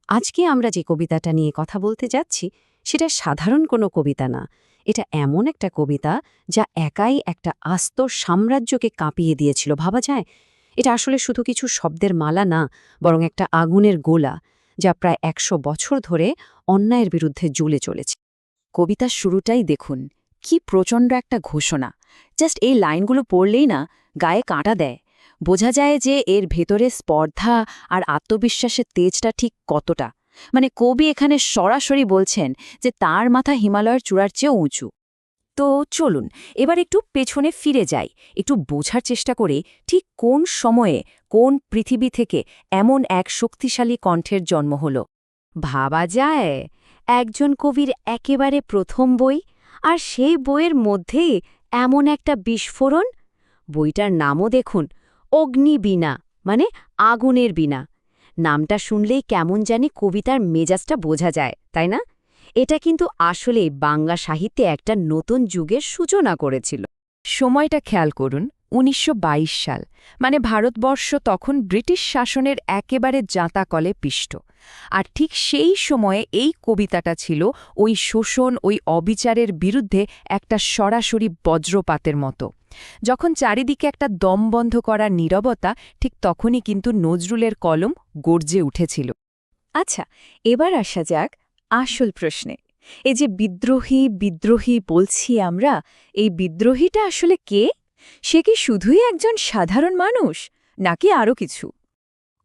আজকে আমরা যে কবিতাটা নিয়ে কথা বলতে যাচ্ছি সেটা সাধারণ কোনো কবিতা না। এটা এমন একটা কবিতা যা একাই একটা আস্ত সাম্রাজ্যকে কাঁপিয়ে দিয়েছিল, ভাবা যায়? এটা আসলে শুধু কিছু শব্দের মালা না, বরং একটা আগুনের গোলা, যা প্রায় ১০০ বছর ধরে অন্যায়ের বিরুদ্ধে জ্বলে চলেছে। কবিতার শুরুটাই দেখুন, কি প্রচণ্ড একটা ঘোষণা। জাস্ট এই লাইনগুলো পড়লেই না গায়ে কাঁটা দেয়। বোঝা যায় যে এর ভেতরে স্পর্ধা আর আত্মবিশ্বাসের তেজটা ঠিক কতটা। মানে কবি এখানে সরাসরি বলছেন যে তার মাথা হিমালয়ের চূড়ার চেয়েও উঁচু। তো চলুন এবার একটু পেছনে ফিরে যাই, একটু বোঝার চেষ্টা করি ঠিক কোন সময়ে, কোন পৃথিবী থেকে এমন এক শক্তিশালী কণ্ঠের জন্ম হলো। ভাবা যায়, একজন কবির একেবারে প্রথম বই, আর সেই বইয়ের মধ্যেই এমন একটা বিস্ফোরণ। বইটার নামও দেখুন, অগ্নিবীণা, মানে আগুনের বীণা। নামটা শুনলেই কেমন জানি কবিতার মেজাজটা বোঝা যায়, তাই না? এটা কিন্তু আসলেই বাংলা সাহিত্যে একটা নতুন যুগের সূচনা করেছিল। সময়টা খেয়াল করুন, ১৯২২ সাল, মানে ভারতবর্ষ তখন ব্রিটিশ শাসনের একেবারে জাঁতাকলে পিষ্ট। আর ঠিক সেই সময়ে এই কবিতাটা ছিল ওই শোষণ, ওই অবিচারের বিরুদ্ধে একটা সরাসরি বজ্রপাতের মতো। যখন চারিদিকে একটা দমবন্ধ করা নীরবতা, ঠিক তখনই কিন্তু নজরুলের কলম গর্জে উঠেছিল। আচ্ছা, এবার আসা যাক আসল প্রশ্নে। এই যে বিদ্রোহী বিদ্রোহী বলছি আমরা, এই বিদ্রোহীটা আসলে কে? সে কি শুধুই একজন সাধারণ মানুষ, নাকি আরও কিছু?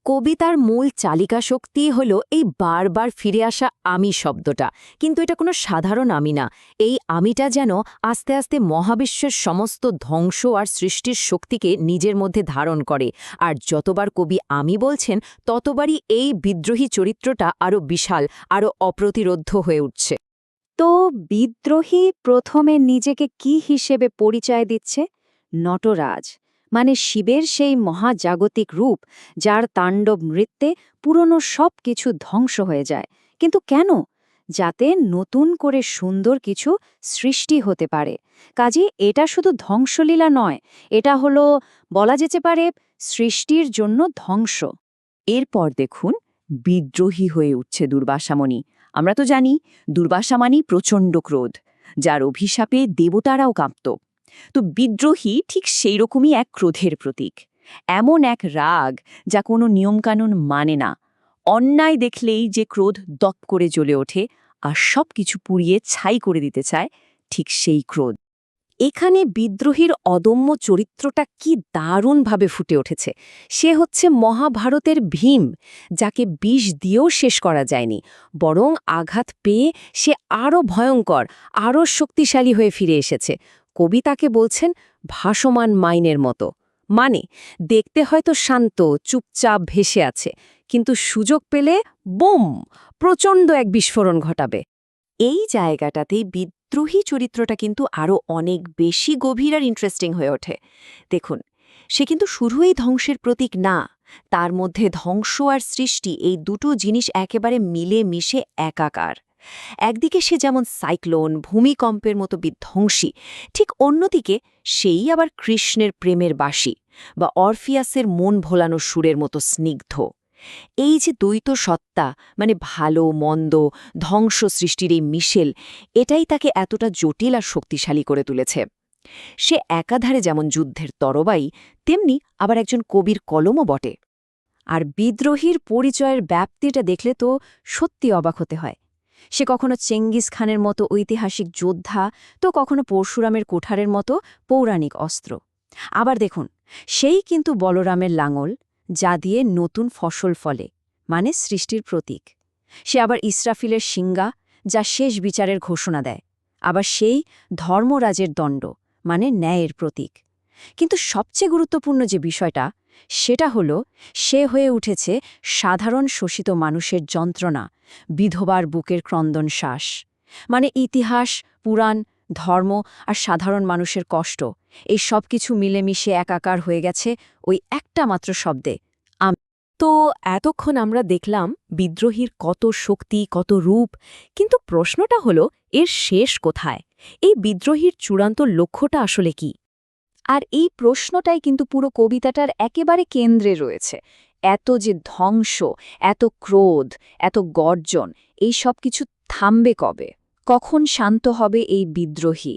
কবিতার মূল চালিকা শক্তি হল এই বারবার ফিরে আসা আমি শব্দটা। কিন্তু এটা কোনো সাধারণ আমি না। এই আমিটা যেন আস্তে আস্তে মহাবিশ্বের সমস্ত ধ্বংস আর সৃষ্টির শক্তিকে নিজের মধ্যে ধারণ করে। আর যতবার কবি আমি বলছেন, ততবারই এই বিদ্রোহী চরিত্রটা আরও বিশাল, আরও অপ্রতিরোধ্য হয়ে উঠছে। তো বিদ্রোহী প্রথমে নিজেকে কি হিসেবে পরিচয় দিচ্ছে? নটরাজ, মানে শিবের সেই মহাজাগতিক রূপ, যার তাণ্ডব নৃত্যে পুরনো সব কিছু ধ্বংস হয়ে যায়। কিন্তু কেন? যাতে নতুন করে সুন্দর কিছু সৃষ্টি হতে পারে। কাজে এটা শুধু ধ্বংসলীলা নয়, এটা হলো, বলা যেতে পারে, সৃষ্টির জন্য ধ্বংস। এরপর দেখুন, বিদ্রোহী হয়ে উঠছে দুর্বাসামণি। আমরা তো জানি দুর্বাসা মানেই প্রচণ্ড ক্রোধ, যার অভিশাপে দেবতারাও কাঁপত। তো বিদ্রোহী ঠিক সেই রকমই এক ক্রোধের প্রতীক। এমন এক রাগ যা কোনো নিয়মকানুন মানে না। অন্যায় দেখলেই যে ক্রোধ দপ করে জ্বলে ওঠে আর সব কিছু পুড়িয়ে ছাই করে দিতে চায়, ঠিক সেই ক্রোধ। এখানে বিদ্রোহীর অদম্য চরিত্রটা কি দারুণভাবে ফুটে উঠেছে। সে হচ্ছে মহাভারতের ভীম, যাকে বিষ দিয়েও শেষ করা যায়নি, বরং আঘাত পেয়ে সে আরও ভয়ঙ্কর, আরও শক্তিশালী হয়ে ফিরে এসেছে। কবি তাকে বলছেন ভাসমান মাইনের মতো। মানে দেখতে হয়তো শান্ত, চুপচাপ ভেসে আছে, কিন্তু সুযোগ পেলে বুম, প্রচণ্ড এক বিস্ফোরণ ঘটাবে। এই জায়গাটাতেই বিদ্রোহী চরিত্রটা কিন্তু আরও অনেক বেশি গভীর আর ইন্টারেস্টিং হয়ে ওঠে। দেখুন, সে কিন্তু শুধুই ধ্বংসের প্রতীক না, তার মধ্যে ধ্বংস আর সৃষ্টি, এই দুটো জিনিস একেবারে মিলে মিশে একাকার। একদিকে সে যেমন সাইক্লোন, ভূমিকম্পের মতো বিধ্বংসী, ঠিক অন্যদিকে সেই আবার কৃষ্ণের প্রেমের বাঁশি বা অরফিয়াসের মন ভোলানো সুরের মতো স্নিগ্ধ। এই যে দ্বৈত সত্তা, মানে ভালো মন্দ, ধ্বংস সৃষ্টির এই মিশেল, এটাই তাকে এতটা জটিল আর শক্তিশালী করে তুলেছে। সে একাধারে যেমন যুদ্ধের তরবারি, তেমনি আবার একজন কবির কলমও বটে। আর বিদ্রোহীর পরিচয়ের ব্যাপ্তিটা দেখলে তো সত্যি অবাক হতে হয়। সে কখনো চেঙ্গিস খানের মতো ঐতিহাসিক যোদ্ধা, তো কখনো পরশুরামের কোঠারের মতো পৌরাণিক অস্ত্র। আবার দেখুন, সেই কিন্তু বলরামের লাঙল, যা দিয়ে নতুন ফসল ফলে, মানে সৃষ্টির প্রতীক। সে আবার ইসরাফিলের সিংহা, যা শেষ বিচারের ঘোষণা দেয়। আবার সেই ধর্মরাজের দণ্ড, মানে ন্যায়ের প্রতীক। কিন্তু সবচেয়ে গুরুত্বপূর্ণ যে বিষয়টা, সেটা হলো সে হয়ে উঠেছে সাধারণ শোষিত মানুষের যন্ত্রণা, বিধবার বুকের ক্রন্দন শ্বাস। মানে ইতিহাস, পুরাণ, ধর্ম আর সাধারণ মানুষের কষ্ট, এই সব কিছু মিলেমিশে একাকার হয়ে গেছে ওই একটা মাত্র শব্দে, আমি। তো এতক্ষণ আমরা দেখলাম বিদ্রোহীর কত শক্তি, কত রূপ, কিন্তু প্রশ্নটা হলো এর শেষ কোথায়? এই বিদ্রোহীর চূড়ান্ত লক্ষ্যটা আসলে কি? আর এই প্রশ্নটাই কিন্তু পুরো কবিতাটার একেবারে কেন্দ্রে রয়েছে। এত যে ধ্বংস, এত ক্রোধ, এত গর্জন, এই সব কিছু থামবে কবে? কখন শান্ত হবে এই বিদ্রোহী?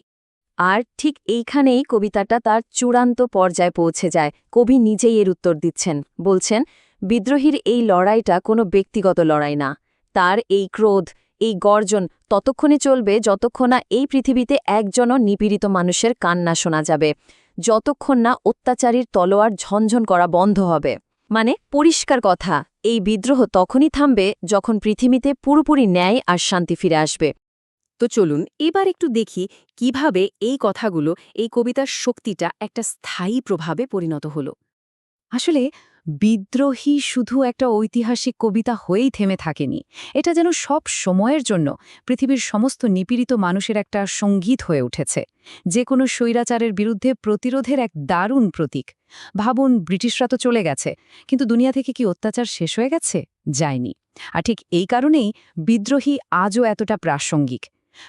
আর ঠিক এইখানেই কবিতাটা তার চূড়ান্ত পর্যায়ে পৌঁছে যায়। কবি নিজেই এর উত্তর দিচ্ছেন, বলছেন, বিদ্রোহীর এই লড়াইটা কোনো ব্যক্তিগত লড়াই না। তার এই ক্রোধ, এই গর্জন ততক্ষণে চলবে যতক্ষণ না এই পৃথিবীতে একজনও নিপীড়িত মানুষের কান্না শোনা যাবে, যতক্ষণ না অত্যাচারীর তলোয়ার ঝনঝন করা বন্ধ হবে। মানে পরিষ্কার কথা, এই বিদ্রোহ তখনই থামবে যখন পৃথিবীতে পুরোপুরি ন্যায় আর শান্তি ফিরে আসবে। তো চলুন এবার একটু দেখি কিভাবে এই কথাগুলো, এই কবিতার শক্তিটা একটা স্থায়ী প্রভাবে পরিণত হলো। আসলে বিদ্রোহী শুধু একটা ঐতিহাসিক কবিতা হয়েই থেমে থাকেনি, এটা যেন সব সময়ের জন্য পৃথিবীর সমস্ত নিপীড়িত মানুষের একটা সঙ্গীত হয়ে উঠেছে, যে কোনো স্বৈরাচারের বিরুদ্ধে প্রতিরোধের এক দারুণ প্রতীক। ভাবুন, ব্রিটিশরা তো চলে গেছে, কিন্তু দুনিয়া থেকে কি অত্যাচার শেষ হয়ে গেছে? যায়নি। আর ঠিক এই কারণেই বিদ্রোহী আজও এতটা প্রাসঙ্গিক।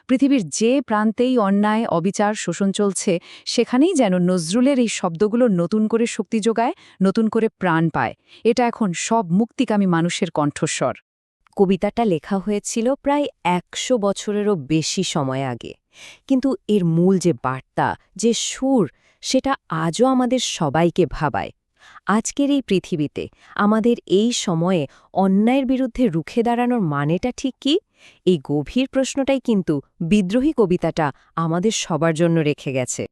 পৃথিবীর যে প্রান্তেই অন্যায়, অবিচার, শোষণ চলছে, সেখানেই যেন নজরুলের এই শব্দগুলো নতুন করে শক্তি যোগায়, নতুন করে প্রাণ পায়। এটা এখন সব মুক্তিকামী মানুষের কণ্ঠস্বর। কবিতাটা লেখা হয়েছিল প্রায় ১০০ বছরেরও বেশি সময় আগে, কিন্তু এর মূল যে বার্তা, যে সুর, সেটা আজও আমাদের সবাইকে ভাবায়। আজকের এই পৃথিবীতে আমাদের এই সময়ে অন্যায়ের বিরুদ্ধে রুখে দাঁড়ানোর মানেটা ঠিক কি? এই গভীর প্রশ্নটাই কিন্তু বিদ্রোহী কবিতাটা আমাদের সবার জন্য রেখে গেছে।